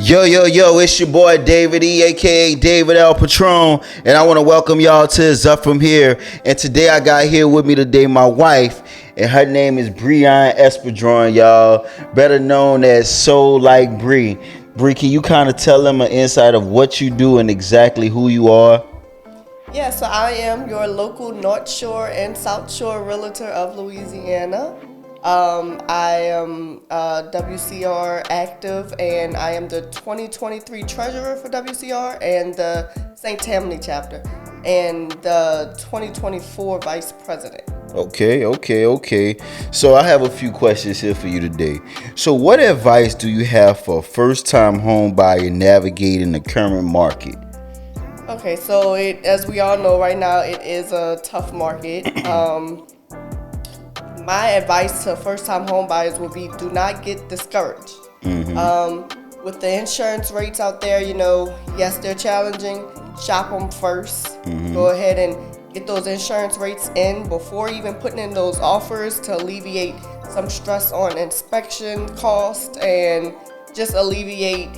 Yo, it's your boy David E, aka David L. Patron, and I want to welcome y'all to It's Up From Here. And today I got here with me today my wife, and her name is Breon Espadron, y'all, better known as Soul Like Bree. Bree, can you kind of tell them an insight of what you do and exactly who you are? Yeah, so I am your local North Shore and South Shore realtor of Louisiana. I am WCR active, and I am the 2023 treasurer for WCR and the St. Tammany chapter, and the 2024 vice president. Okay. So I have a few questions here for you today. So what advice do you have for a first-time home buyer navigating the current market? Okay, so as we all know right now, it is a tough market. My advice to first-time home buyers would be: do not get discouraged. With the insurance rates out there, yes, they're challenging. Shop them first. Go ahead and get those insurance rates in before even putting in those offers to alleviate some stress on inspection cost and just alleviate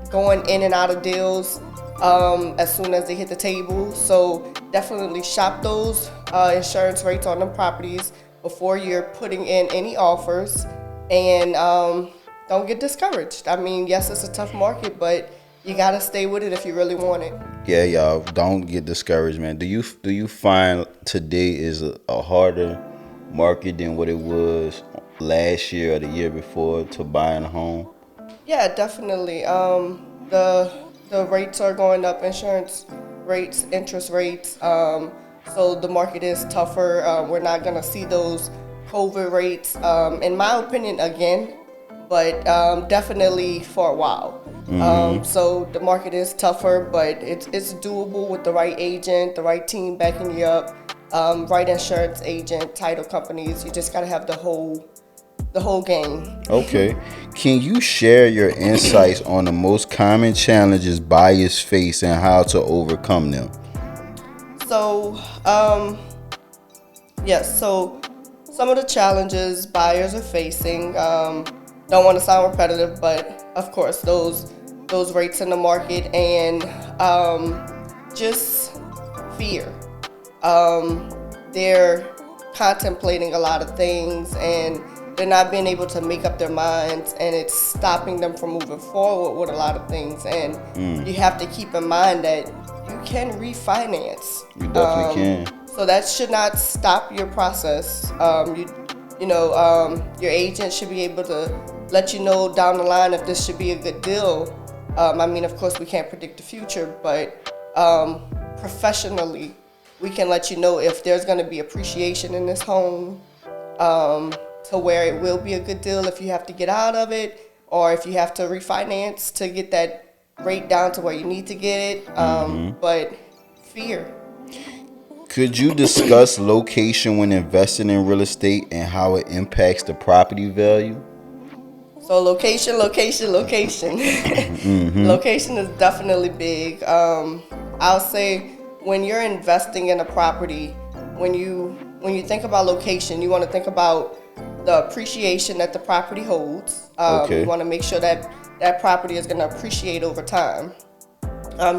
going in and out of deals as soon as they hit the table. So definitely shop those insurance rates on them properties before you're putting in any offers, and don't get discouraged. I mean, yes, it's a tough market, but you gotta stay with it if you really want it. Yeah, y'all, don't get discouraged, man. Do you find today is a harder market than what it was last year or the year before to buying a home? Yeah, definitely. The rates are going up, insurance rates, interest rates. So the market is tougher. We're not gonna see those COVID rates, in my opinion, again, but definitely for a while. So the market is tougher, but it's doable with the right agent, the right team backing you up, right insurance agent, title companies. You just gotta have the whole game. Okay. Can you share your insights on the most common challenges buyers face and how to overcome them? So, yes, so some of the challenges buyers are facing, don't want to sound repetitive, but of course, those rates in the market, and just fear. They're contemplating a lot of things, and they're not being able to make up their minds, and it's stopping them from moving forward with a lot of things. And you have to keep in mind that you can refinance. You definitely can. So that should not stop your process. Your agent should be able to let you know down the line if this should be a good deal. I mean, of course, we can't predict the future, but professionally, we can let you know if there's going to be appreciation in this home, to where it will be a good deal if you have to get out of it, or if you have to refinance to get that rate down to where you need to get it. But fear. Could you discuss location when investing in real estate and how it impacts the property value? So location. Location is definitely big. I'll say when you're investing in a property, when you think about location, you want to think about the appreciation that the property holds. Okay. You want to make sure that that property is going to appreciate over time.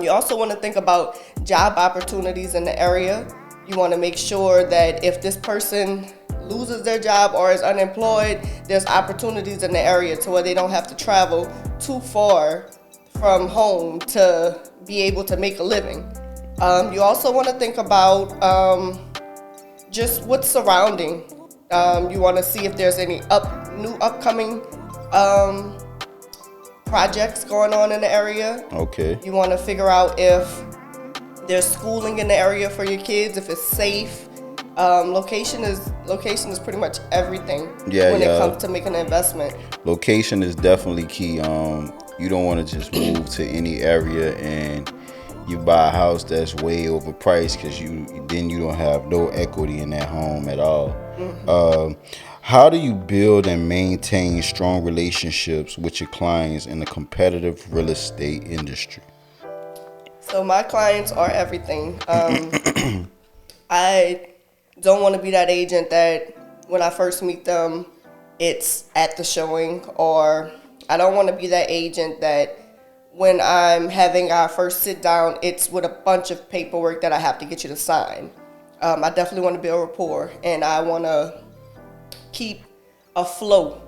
You also want to think about job opportunities in the area. You want to make sure that if this person loses their job or is unemployed, there's opportunities in the area to where they don't have to travel too far from home to be able to make a living. You also want to think about just what's surrounding. You want to see if there's any new upcoming projects going on in the area. Okay. You want to figure out if there's schooling in the area for your kids, if it's safe. Location is pretty much everything when it comes to making an investment. Location is definitely key. You don't want to just move to any area and you buy a house that's way overpriced because you don't have no equity in that home at all. How do you build and maintain strong relationships with your clients in the competitive real estate industry? So my clients are everything. I don't want to be that agent that when I first meet them, it's at the showing, or I don't want to be that agent that when I'm having our first sit down, it's with a bunch of paperwork that I have to get you to sign. I definitely want to build rapport, and I want to keep a flow,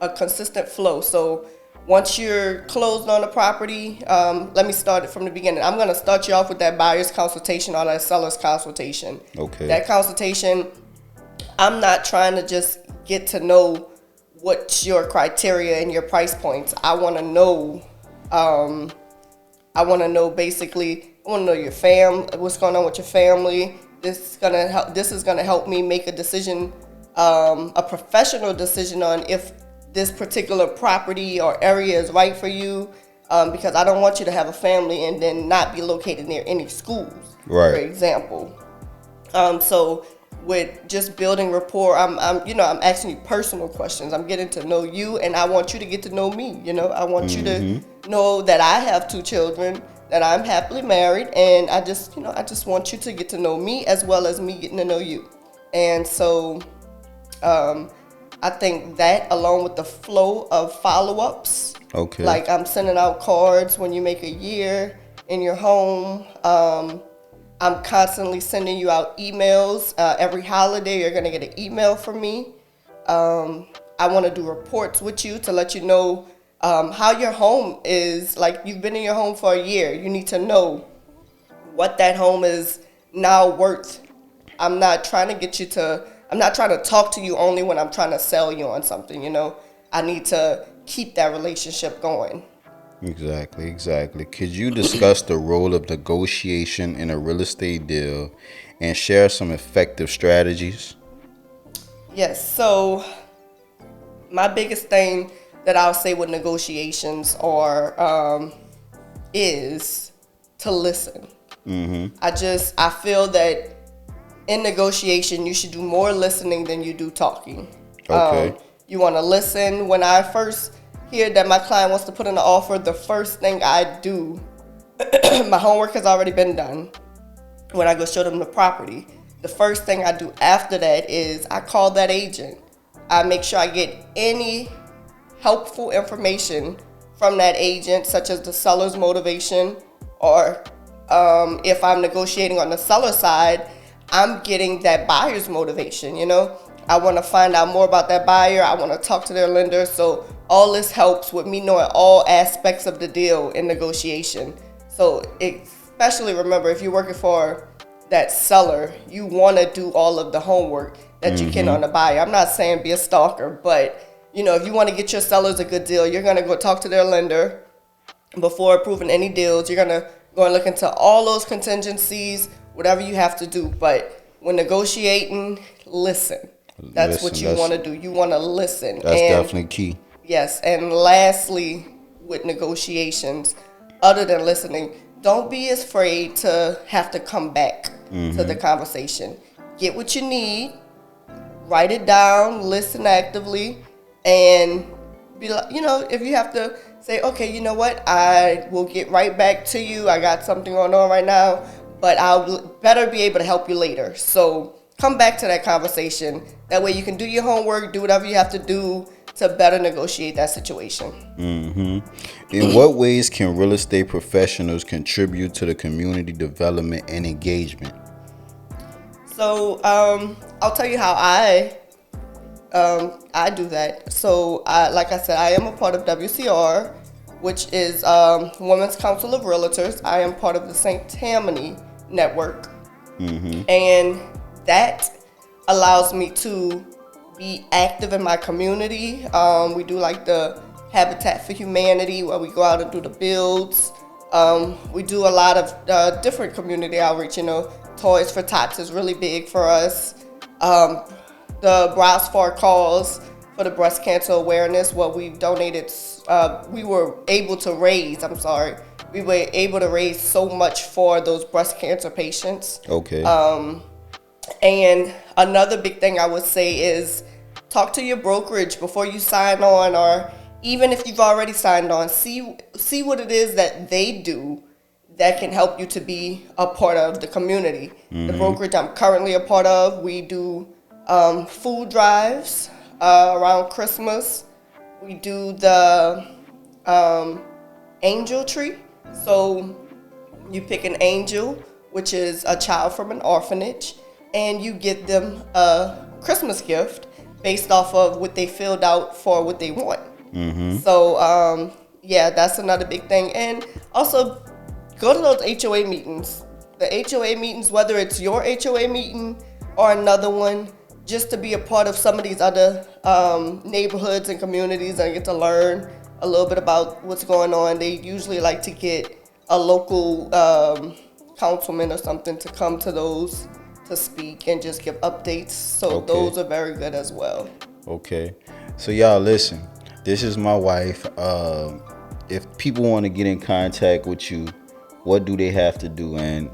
a consistent flow. So once you're closed on the property, let me start it from the beginning. I'm going to start you off with that buyer's consultation or that seller's consultation. Okay. That consultation, I'm not trying to just get to know what's your criteria and your price points. I want to know. Basically. I want to know your what's going on with your family. This is gonna help me make a decision, a professional decision on if this particular property or area is right for you. Because I don't want you to have a family and then not be located near any schools, right, for example. So with just building rapport, I'm asking you personal questions. I'm getting to know you, and I want you to get to know me. I want you to know that I have 2 children, that I'm happily married, and I just want you to get to know me as well as me getting to know you. And so, I think that along with the flow of follow-ups, okay, like I'm sending out cards when you make a year in your home. I'm constantly sending you out emails. Every holiday, you're going to get an email from me. I want to do reports with you to let you know how your home is. Like, you've been in your home for a year. You need to know what that home is now worth. I'm not trying to talk to you only when I'm trying to sell you on something, I need to keep that relationship going. Exactly. Could you discuss the role of negotiation in a real estate deal and share some effective strategies? Yes. So my biggest thing that I'll say with negotiations is to listen. I feel that in negotiation you should do more listening than you do talking. Okay. You want to listen. When I first hear that my client wants to put in an offer, the first thing I do, my homework has already been done. When I go show them the property, the first thing I do after that is I call that agent. I make sure I get any helpful information from that agent, such as the seller's motivation, or if I'm negotiating on the seller side, I'm getting that buyer's motivation. I want to find out more about that buyer. I want to talk to their lender. So all this helps with me knowing all aspects of the deal in negotiation. So especially remember, if you're working for that seller, you want to do all of the homework that you can on the buyer. I'm not saying be a stalker, but if you want to get your sellers a good deal, you're going to go talk to their lender before approving any deals. You're going to go and look into all those contingencies, whatever you have to do. But when negotiating, listen. That's what you want to do. You want to listen. That's definitely key. Yes. And lastly, with negotiations, other than listening, don't be afraid to have to come back to the conversation. Get what you need, write it down, listen actively, and be like, if you have to say, okay, you know what, I will get right back to you. I got something going on right now, but I'll better be able to help you later. So come back to that conversation. That way you can do your homework, do whatever you have to do to better negotiate that situation. In what ways can real estate professionals contribute to the community development and engagement? So I'll tell you how I do that. So like I said, I am a part of WCR, which is Women's Council of Realtors. I am part of the St. Tammany Network. And that allows me to be active in my community. We do like the Habitat for Humanity, where we go out and do the builds. We do a lot of different community outreach. Toys for Tots is really big for us. The Browse for Cause for the breast cancer awareness, what we've donated, we were able to raise so much for those breast cancer patients. Okay. And another big thing I would say is talk to your brokerage before you sign on, or even if you've already signed on, see what it is that they do that can help you to be a part of the community. The brokerage I'm currently a part of, we do food drives around Christmas. We do the angel tree. So you pick an angel, which is a child from an orphanage, and you get them a Christmas gift based off of what they filled out for what they want. So, yeah, that's another big thing. And also, go to those HOA meetings. The HOA meetings, whether it's your HOA meeting or another one, just to be a part of some of these other neighborhoods and communities and get to learn a little bit about what's going on. They usually like to get a local councilman or something to come to those to speak and just give updates. So Okay. those are very good as well. Okay. So y'all listen. This is my wife. If people want to get in contact with you, what do they have to do? And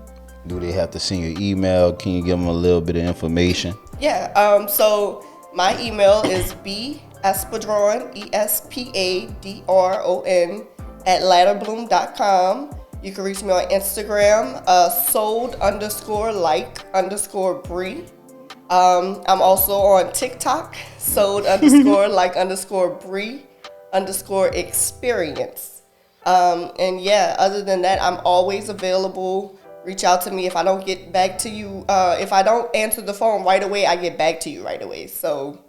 do they have to send you an email? Can you give them a little bit of information? Yeah, so my email is bespadron, ESPADRON, at ladderbloom.com. You can reach me on Instagram, sold_like_Bree. I'm also on TikTok, sold_like_Bree_experience. And yeah, other than that, I'm always available. Reach out to me if I don't get back to you. If I don't answer the phone right away, I get back to you right away. So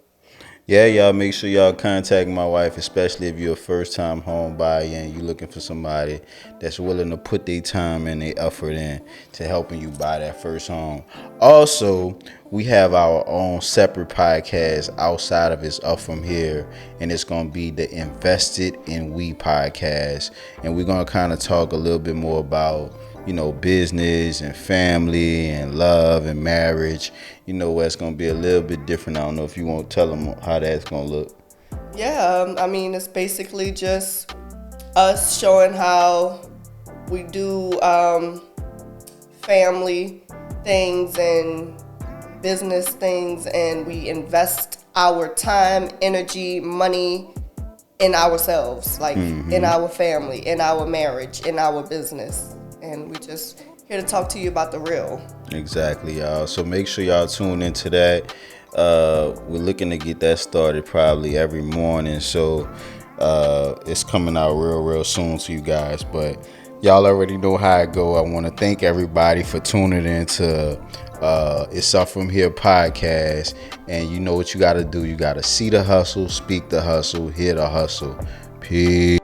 Yeah, y'all make sure y'all contact my wife, especially if you're a first-time home buyer and you're looking for somebody that's willing to put their time and their effort in to helping you buy that first home. Also, we have our own separate podcast outside of It's Up From Here, and it's going to be the Invested in We podcast. And we're going to kind of talk a little bit more about, you know, business and family and love and marriage. You know, that's going to be a little bit different. I don't know if you want to tell them how that's going to look. yeah, I mean, it's basically just us showing how we do family things and business things, and we invest our time, energy, money in ourselves, like in our family, in our marriage, in our business. And we just here to talk to you about the real. Exactly, y'all. So make sure y'all tune into that. We're looking to get that started probably every morning. So it's coming out real soon to you guys. But y'all already know how it go. I want to thank everybody for tuning into It's Up From Here podcast. And you know what you got to do. You got to see the hustle, speak the hustle, hear the hustle. Peace.